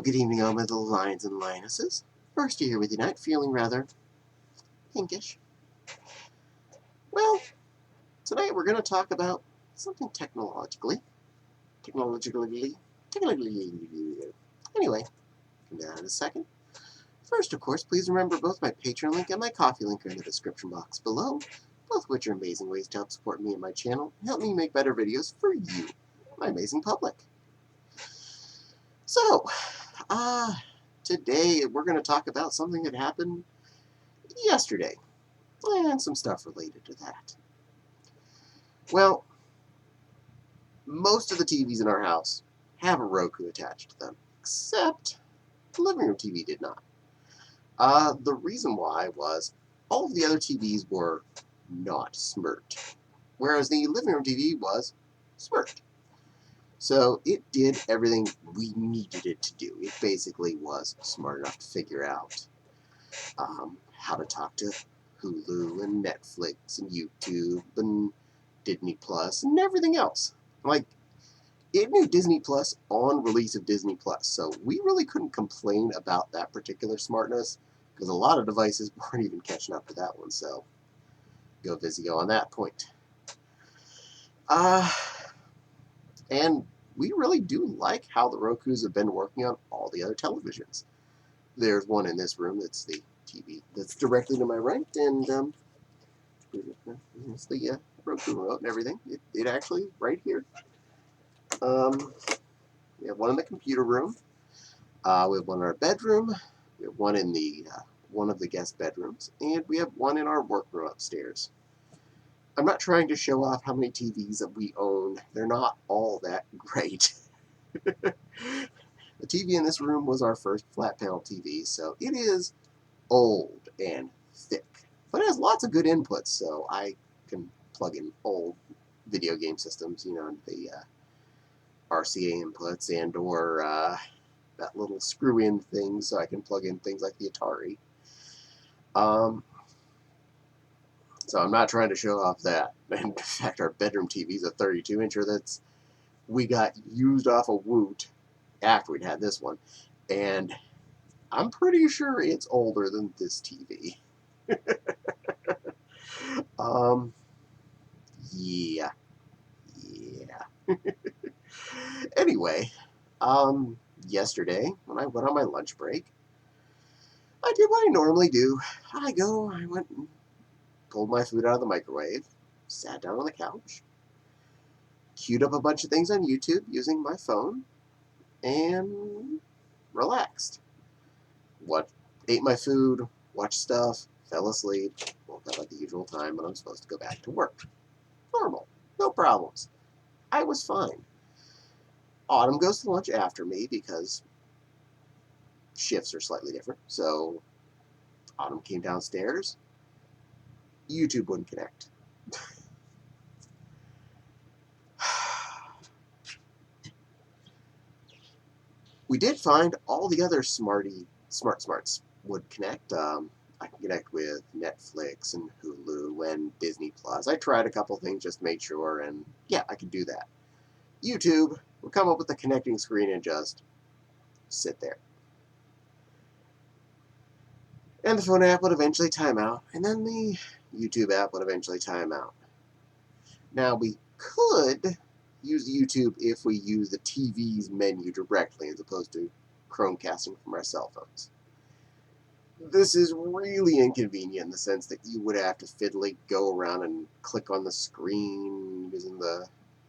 good evening, all my little lions and lionesses. Bursty here with you tonight, feeling rather pinkish. Well, tonight we're going to talk about something technologically. Anyway, come down in a second. First, of course, please remember both my Patreon link and my Coffee link are in the description box below, both which are amazing ways to help support me and my channel and help me make better videos for you, my amazing public. So, today we're going to talk about something that happened yesterday, and some stuff related to that. Well, most of the TVs in our house have a Roku attached to them, except the living room TV did not. The reason why was all of the other TVs were not smirked, whereas the living room TV was smirked. So it did everything we needed it to do. It basically was smart enough to figure out how to talk to Hulu and Netflix and YouTube and Disney Plus and everything else. Like, it knew Disney Plus on release of Disney Plus, so we really couldn't complain about that particular smartness because a lot of devices weren't even catching up to that one. So go Vizio on that point. And we really do like how the Rokus have been working on all the other televisions. There's one in this room that's the TV that's directly to my right, and it's the Roku remote and everything. It actually right here. We have one in the computer room. We have one in our bedroom. We have one in the one of the guest bedrooms, and we have one in our workroom upstairs. I'm not trying to show off how many TVs that we own. They're not all that great. The TV in this room was our first flat panel TV, so it is old and thick, but it has lots of good inputs, so I can plug in old video game systems, you know, the RCA inputs and or that little screw-in thing, so I can plug in things like the Atari. So I'm not trying to show off that. In fact, our bedroom TV is a 32-incher that's we got used off a Woot after we'd had this one, and I'm pretty sure it's older than this TV. Yeah. Anyway, yesterday when I went on my lunch break, I did what I normally do. I went and pulled my food out of the microwave, sat down on the couch, queued up a bunch of things on YouTube using my phone, and relaxed. Ate my food, watched stuff, fell asleep, woke up at the usual time when I'm supposed to go back to work. Normal. No problems. I was fine. Autumn goes to lunch after me because shifts are slightly different. So Autumn came downstairs. YouTube wouldn't connect. We did find all the other smarts would connect. I can connect with Netflix and Hulu and Disney Plus. I tried a couple things just to make sure, and yeah, I could do that. YouTube would come up with the connecting screen and just sit there. And the phone app would eventually time out, and then the YouTube app would eventually time out. Now, we could use YouTube if we use the TV's menu directly as opposed to Chromecasting from our cell phones. This is really inconvenient in the sense that you would have to fiddly go around and click on the screen using the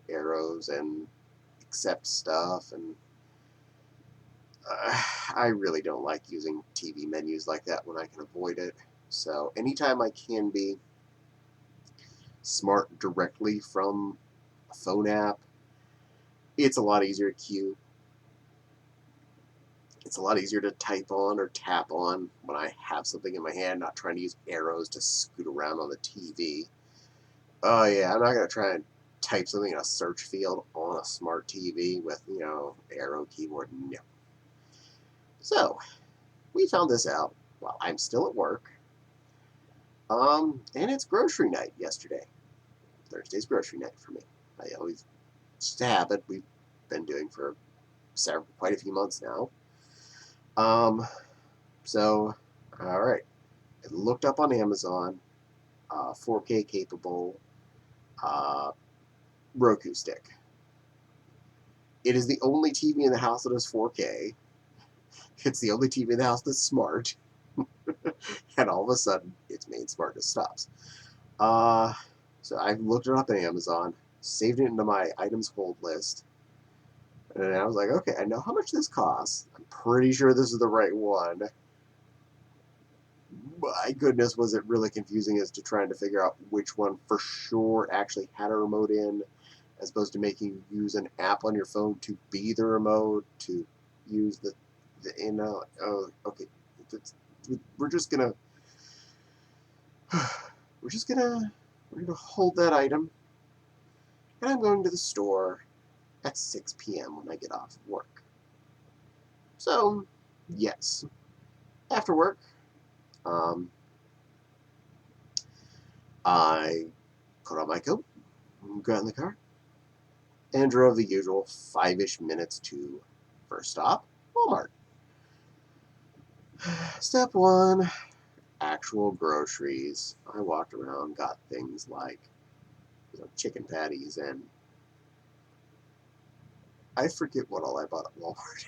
arrows and accept stuff, and I really don't like using TV menus like that when I can avoid it. So anytime I can be smart directly from a phone app, it's a lot easier to queue. It's a lot easier to type on or tap on when I have something in my hand, not trying to use arrows to scoot around on the TV. Oh yeah, I'm not going to try and type something in a search field on a smart TV with, you know, arrow keyboard. No. So, we found this out while I'm still at work. And it's grocery night yesterday. Thursday's grocery night for me. It's a habit we've been doing for quite a few months now. So, all right. I looked up on Amazon, 4K capable uh, Roku stick. It is the only TV in the house that is 4K. It's the only TV in the house that's smart. And all of a sudden, its main smartness stops. Uh, so I looked it up on Amazon, saved it into my items hold list, and I was like, okay, I know how much this costs. I'm pretty sure this is the right one. My goodness, was it really confusing as to trying to figure out which one for sure actually had a remote in, as opposed to making you use an app on your phone to be the remote, to use the oh, okay. It's, we're just gonna we're just gonna we're gonna hold that item, and I'm going to the store at 6 p.m. when I get off of work. So, yes, after work, um, I put on my coat, got in the car, and drove the usual 5-ish minutes to first stop, Walmart. Step one, actual groceries. I walked around, got things like chicken patties, and I forget what all I bought at Walmart.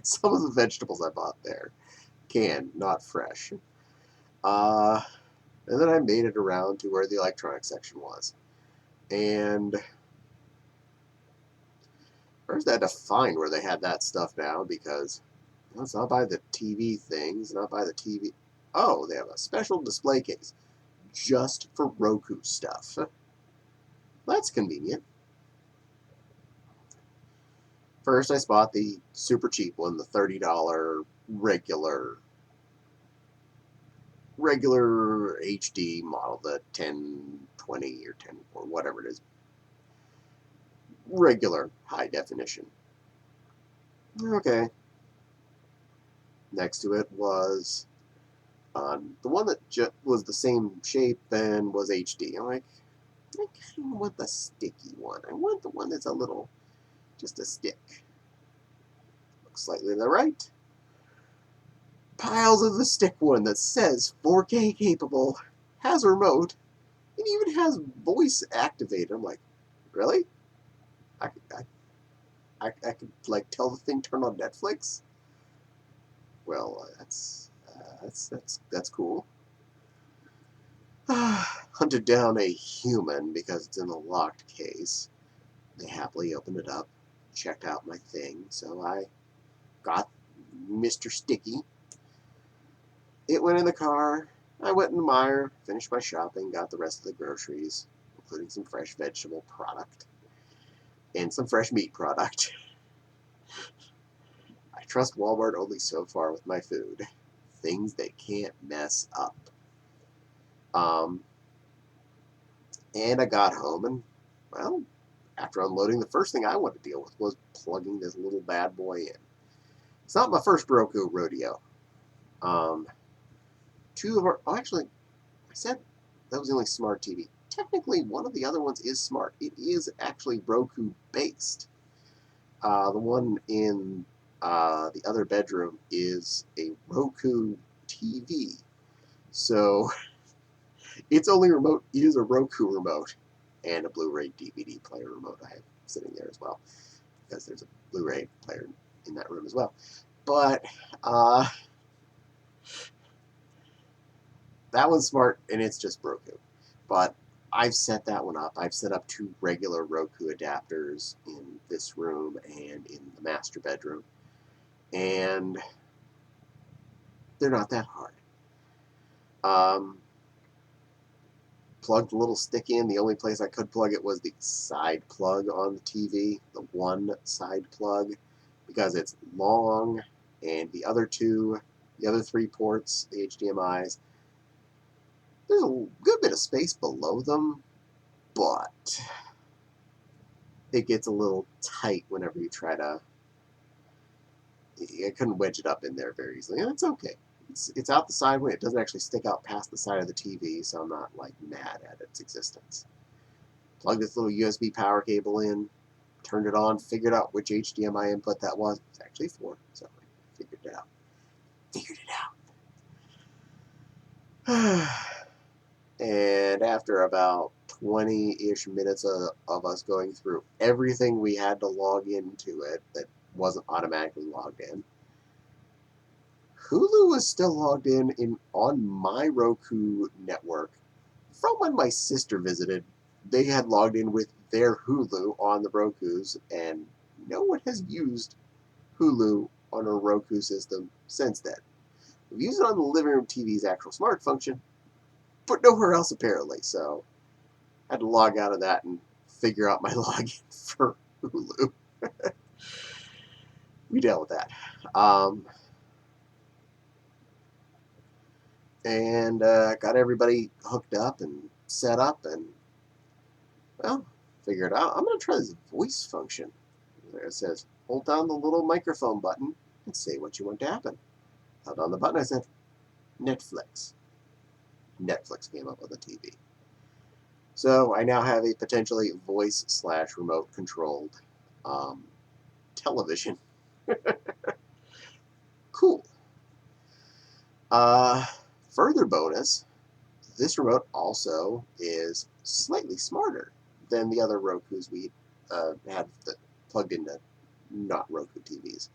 Some of the vegetables I bought there, canned, not fresh. Uh, and then I made it around to where the electronics section was. And first I had to find where they had that stuff now, because it's not by the TV things, not by the TV. Oh, they have a special display case just for Roku stuff. That's convenient. First, I bought the super cheap one, the $30 regular HD model, the 1020 or 10 or whatever it is, regular high definition. Okay. Next to it was the one that was the same shape and was HD. I'm like, I kind of want the sticky one. I want the one that's a little, just a stick. Looks slightly to the right. Piles of the stick one that says 4K capable, has a remote, and even has voice activated. I'm like, really? I could like tell the thing turn on Netflix. Well, that's cool. Hunted down a human because it's in a locked case. They happily opened it up, checked out my thing, so I got Mr. Sticky. It went in the car. I went in the mire, finished my shopping, got the rest of the groceries, including some fresh vegetable product and some fresh meat product. I trust Walmart only so far with my food. Things they can't mess up. And I got home, and, well, after unloading, the first thing I wanted to deal with was plugging this little bad boy in. It's not my first Roku rodeo. Two of our, oh, actually, I said that was the only smart TV. Technically, one of the other ones is smart. It is actually Roku based. The one in the other bedroom is a Roku TV. So its only remote is a Roku remote and a Blu-ray DVD player remote I have sitting there as well, because there's a Blu-ray player in that room as well. But that one's smart, and it's just Roku. But I've set that one up. I've set up 2 regular Roku adapters in this room and in the master bedroom, and they're not that hard. Plugged the little stick in. The only place I could plug it was the side plug on the TV, the one side plug, because it's long, and the other 3 ports, the HDMIs, there's a good bit of space below them, but it gets a little tight whenever you try to. I couldn't wedge it up in there very easily, and it's okay. It's out the sideway. It doesn't actually stick out past the side of the TV, so I'm not like mad at its existence. Plugged this little USB power cable in, turned it on, figured out which HDMI input that was. It's actually 4, so Figured it out. Figured it out. And after about 20-ish minutes of us going through everything we had to log into it that wasn't automatically logged in, Hulu was still logged in on my Roku network from when my sister visited. They had logged in with their Hulu on the Rokus, and no one has used Hulu on a Roku system since then. We've used it on the living room TV's actual smart function, but nowhere else apparently, so I had to log out of that and figure out my login for Hulu. We dealt with that. And got everybody hooked up and set up, and, well, figured out. I'm going to try this voice function. There it says, hold down the little microphone button and say what you want to happen. Held down the button, I said, Netflix. Netflix came up on the TV. So I now have a potentially voice/remote controlled television. Cool. Further bonus, this remote also is slightly smarter than the other Rokus we had that plugged into not Roku TVs.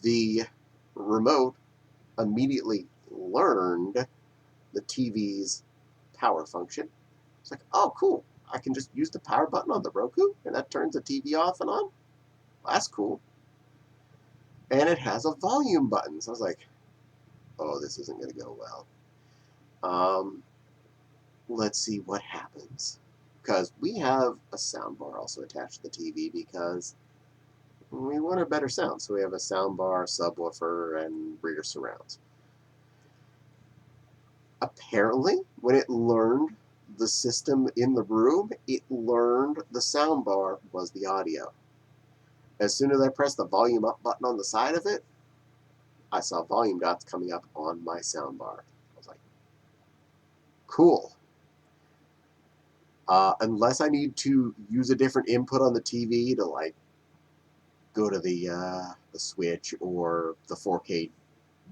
The remote immediately learned the TV's power function. It's like, oh, cool. I can just use the power button on the Roku, and that turns the TV off and on? Well, that's cool. And it has a volume button. So I was like, oh, this isn't going to go well. Let's see what happens. Because we have a soundbar also attached to the TV because we want a better sound. So we have a soundbar, subwoofer, and rear surrounds. Apparently, when it learned the system in the room, it learned the soundbar was the audio. As soon as I pressed the volume up button on the side of it, I saw volume dots coming up on my soundbar. I was like, cool. Unless I need to use a different input on the TV to, like, go to the Switch or the 4K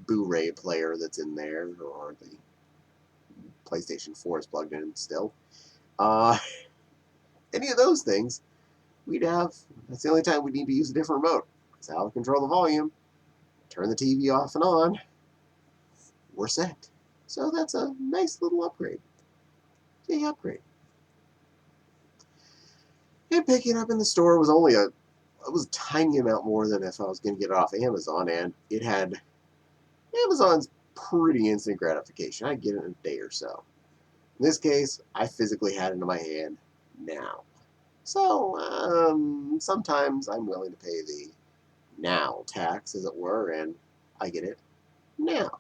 Blu-ray player that's in there, or the PlayStation 4 is plugged in still. Any of those things, that's the only time we need to use a different remote. That's how we control the volume. Turn the TV off and on. We're set. So that's a nice little upgrade. Yay, upgrade. And picking it up in the store was only a tiny amount more than if I was going to get it off Amazon, and it had Amazon's pretty instant gratification. I'd get it in a day or so. In this case, I physically had it in my hand now. So sometimes I'm willing to pay the now tax, as it were, and I get it now.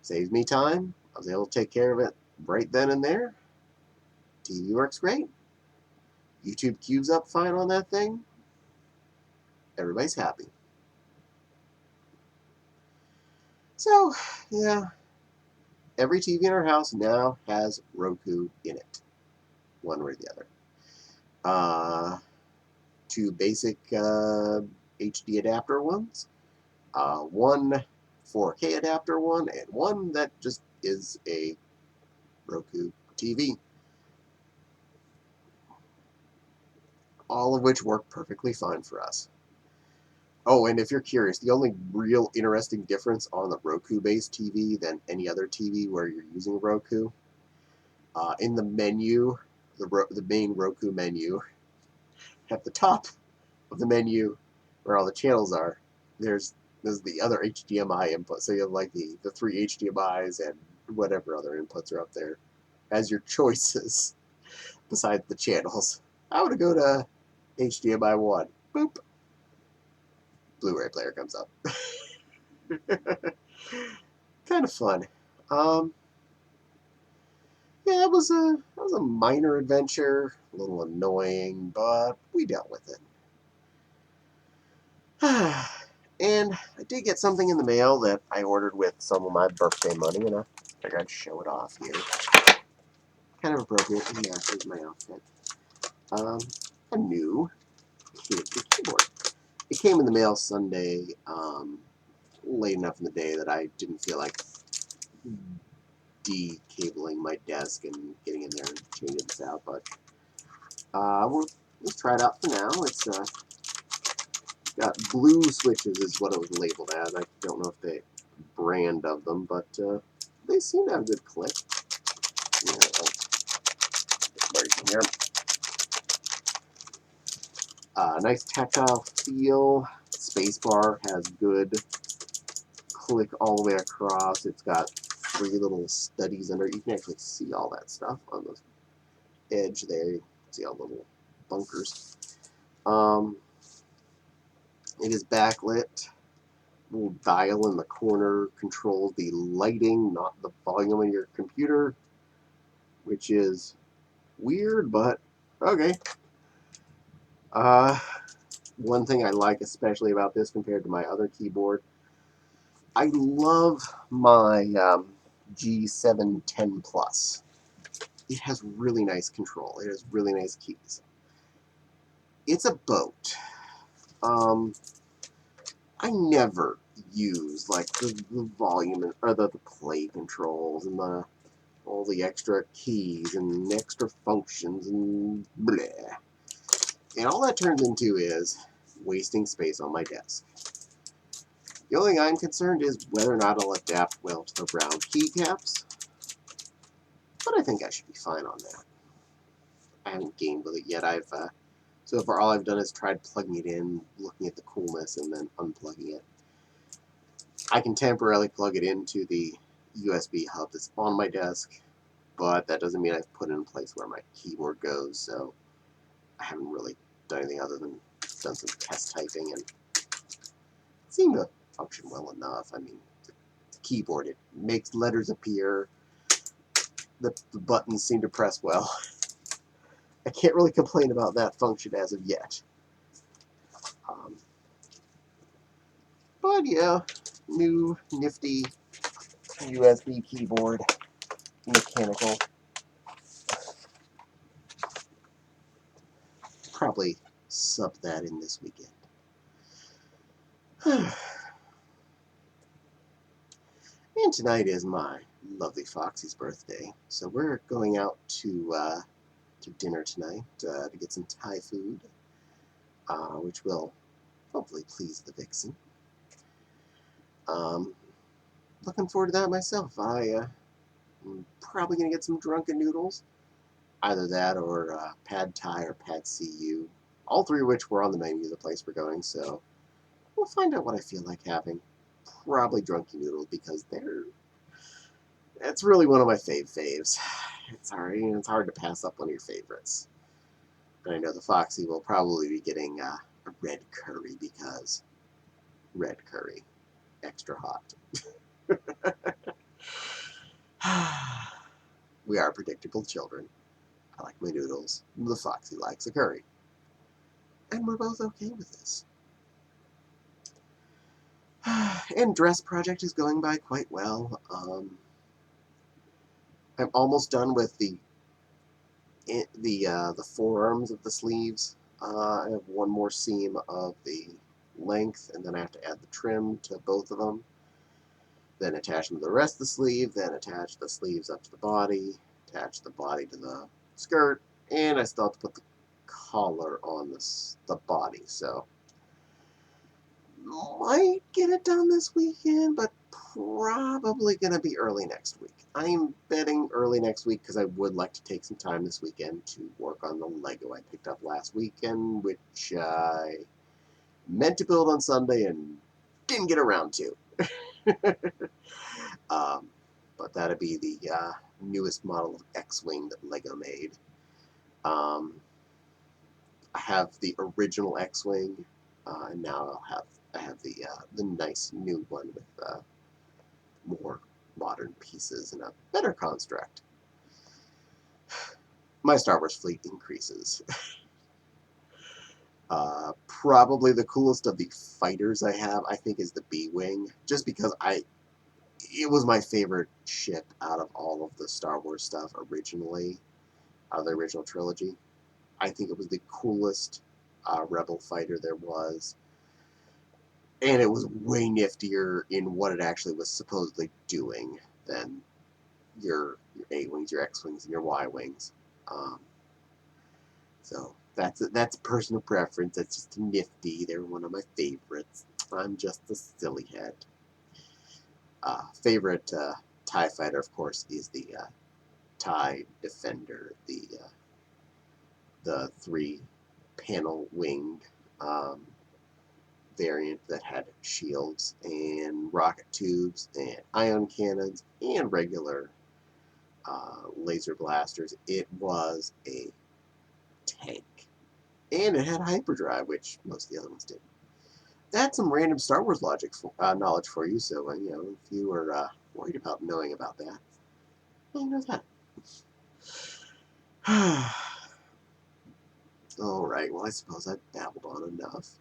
Saves me time. I was able to take care of it right then and there. TV works great. YouTube queues up fine on that thing. Everybody's happy. So, yeah, every TV in our house now has Roku in it, one way or the other. Two basic HD adapter ones, one 4K adapter one, and one that just is a Roku TV. All of which work perfectly fine for us. Oh, and if you're curious, the only real interesting difference on the Roku-based TV than any other TV where you're using Roku, in the menu, the main Roku menu, at the top of the menu where all the channels are, there's the other HDMI input. So you have like the 3 HDMIs and whatever other inputs are up there as your choices besides the channels. I would go to HDMI 1. Boop. Blu-ray player comes up. Kind of fun. Yeah, it was a minor adventure, a little annoying, but we dealt with it. And I did get something in the mail that I ordered with some of my birthday money, and I figured I'd show it off here. Kind of appropriate to match with my outfit. A new keyboard. It came in the mail Sunday, late enough in the day that I didn't feel like decabling my desk and getting in there and changing this out, but let's try it out for now. It's got blue switches is what it was labeled as. I don't know if the brand of them, but they seem to have a good click. Yeah, here. Nice tactile feel. Spacebar has good click all the way across. It's got 3 little studies under it. You can actually see all that stuff on the edge there. You can see all the little bunkers. It is backlit. Little dial in the corner controls the lighting, not the volume of your computer, which is weird, but okay. One thing I like especially about this compared to my other keyboard, I love my G710 Plus. It has really nice control. It has really nice keys. It's a boat. I never use like the volume or the play controls and all the extra keys and extra functions and bleh. And all that turns into is wasting space on my desk. The only thing I'm concerned is whether or not it'll adapt well to the round keycaps. But I think I should be fine on that. I haven't gamed with it yet. So far all I've done is tried plugging it in, looking at the coolness, and then unplugging it. I can temporarily plug it into the USB hub that's on my desk, but that doesn't mean I've put it in place where my keyboard goes, so I haven't really done anything other than done some test typing, and it seemed to function well enough. I mean, the keyboard, it makes letters appear, the buttons seem to press well. I can't really complain about that function as of yet. But yeah, new nifty USB keyboard, mechanical. Probably sub that in this weekend. And tonight is my lovely Foxy's birthday, so we're going out to dinner tonight to get some Thai food, which will hopefully please the vixen. Looking forward to that myself. I'm probably going to get some drunken noodles, either that or pad Thai or pad CU, all three of which were on the menu of the place we're going, so we'll find out what I feel like having. Probably drunken noodles because it's really one of my faves. It's hard to pass up one of your favorites. But I know the Foxy will probably be getting a red curry because red curry, extra hot. We are predictable children. I like my noodles. The Foxy likes a curry. And we're both okay with this. And dress project is going by quite well. I'm almost done with the forearms of the sleeves. I have one more seam of the length, and then I have to add the trim to both of them. Then attach them to the rest of the sleeve, then attach the sleeves up to the body, attach the body to the skirt, and I still have to put the collar on the body. So might get it done this weekend, but probably going to be early next week. I'm betting early next week because I would like to take some time this weekend to work on the Lego I picked up last weekend, which I meant to build on Sunday and didn't get around to. But that'd be the newest model of X-Wing that Lego made. I have the original X-Wing, and now I have the nice new one with more modern pieces and a better construct. My Star Wars fleet increases. Probably the coolest of the fighters I have, I think, is the B-Wing, just because it was my favorite ship out of all of the Star Wars stuff originally, out of the original trilogy. I think it was the coolest rebel fighter there was. And it was way niftier in what it actually was supposedly doing than your A-wings, your X-wings, and your Y-wings. So that's personal preference. That's just nifty. They're one of my favorites. I'm just a silly head. Favorite TIE fighter, of course, is the TIE Defender, the 3-panel wing variant that had shields and rocket tubes and ion cannons and regular laser blasters. It was a tank. And it had hyperdrive, which most of the other ones didn't. That's some random Star Wars knowledge for you, so if you were worried about knowing about that, well, you know that. Alright, well, I suppose I've babbled on enough.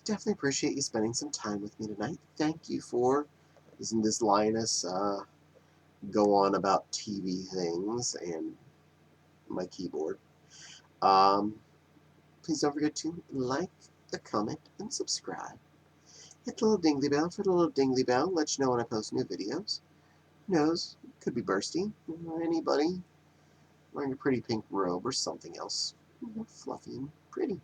Definitely appreciate you spending some time with me tonight. Thank you for listening to this lioness go on about TV things and my keyboard. Please don't forget to like, comment, and subscribe. Hit the little dingly bell for the little dingly bell. Let you know when I post new videos. Who knows? Could be Bursty or anybody wearing a pretty pink robe or something else. Fluffy and pretty.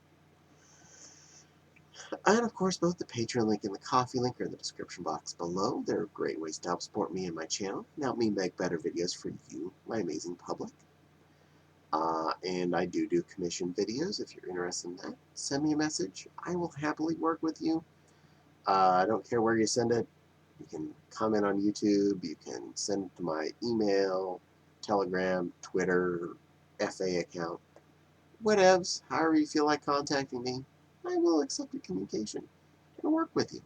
And of course, both the Patreon link and the Coffee link are in the description box below. They're great ways to help support me and my channel and help me make better videos for you, my amazing public. And I do commission videos. If you're interested in that, send me a message. I will happily work with you. I don't care where you send it. You can comment on YouTube. You can send it to my email, Telegram, Twitter, FA account. Whatevs. However you feel like contacting me, I will accept your communication and work with you.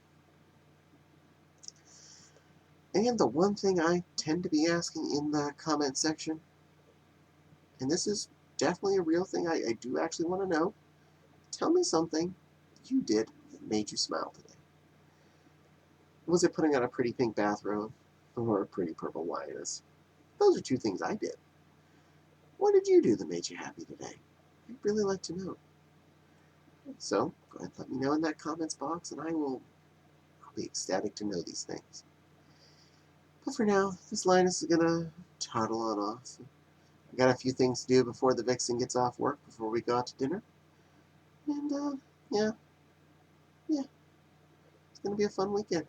And the one thing I tend to be asking in the comment section, and this is definitely a real thing I do actually want to know, tell me something you did that made you smile today. Was it putting on a pretty pink bathrobe or a pretty purple lioness? Those are 2 things I did. What did you do that made you happy today? I'd really like to know. So, go ahead and let me know in that comments box, and I'll be ecstatic to know these things. But for now, this lioness is gonna toddle on off. I got a few things to do before the vixen gets off work, before we go out to dinner. And, yeah, it's gonna be a fun weekend.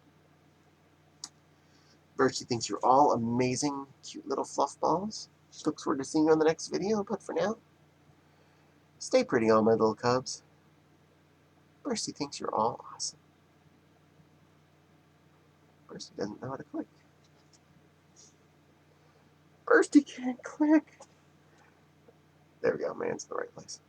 Bursty thinks you're all amazing, cute little fluff balls. Looks forward to seeing you on the next video, but for now, stay pretty, all my little cubs. Bursty thinks you're all awesome. Bursty doesn't know how to click. Bursty can't click. There we go, man's in the right place.